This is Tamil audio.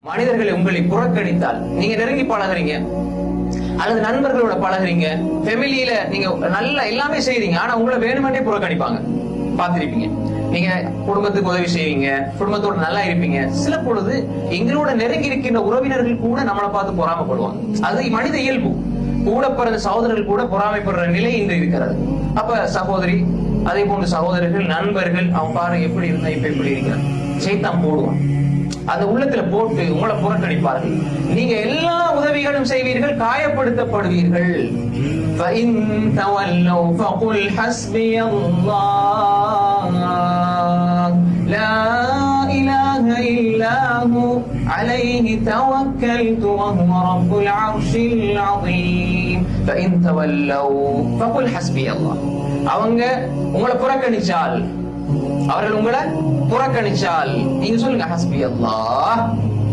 மனிதர்களை உங்களை புறக்கணித்தால், நீங்க நெருங்கி பழகுறீங்க அல்லது நண்பர்களோட பழகுறீங்க, ஃபேமிலியில நீங்க நல்ல எல்லாமே செய்றீங்க, ஆனா உங்களை வேணுமென்றே புறக்கணிப்பாங்க. பார்த்திருப்பீங்க. நீங்க குடும்பத்துக்கு உதவி செய்வீங்க, குடும்பத்தோட நல்லா இருப்பீங்க, சில பொழுது எங்களோட நெருங்கி இருக்கின்ற உறவினர்கள் கூட நம்மளை பார்த்து பொறாமைப்படுவாங்க. அது மனித இயல்பு. கூட பிறந்த சகோதரர்கள் கூட பொறாமைப்படுற நிலை இன்று இருக்கிறது. அப்ப சகோதரி, அதே போன்று சகோதரர்கள், நண்பர்கள், அவன் பாருங்க எப்படி இருந்தா இப்ப எப்படி இருக்கிறான், சைத்தான் போடுவான். அந்த உள்ளத்துல போட்டு உங்களை புறக்கணிப்பார்கள். நீங்க எல்லா உதவிகளும் செய்வீர்கள், காயப்படுத்தப்படுவீர்கள். فَإِن تَوَلَّوْا فَقُلْ حَسْبِيَ اللَّهُ لَا إِلَهَ إِلَّا هُوَ عَلَيْهِ تَوَكَّلْتُ وَهُوَ رَبُّ الْعَرْشِ الْعَظِيمِ فَإِن تَوَلَّوْا فَقُلْ حَسْبِيَ اللَّهُ. அவங்க உங்களை புறக்கணிச்சால், அவர்கள் உங்களை புறக்கணிச்சால் நீங்க சொல்லுங்க ஹஸ்பி அல்லாஹ்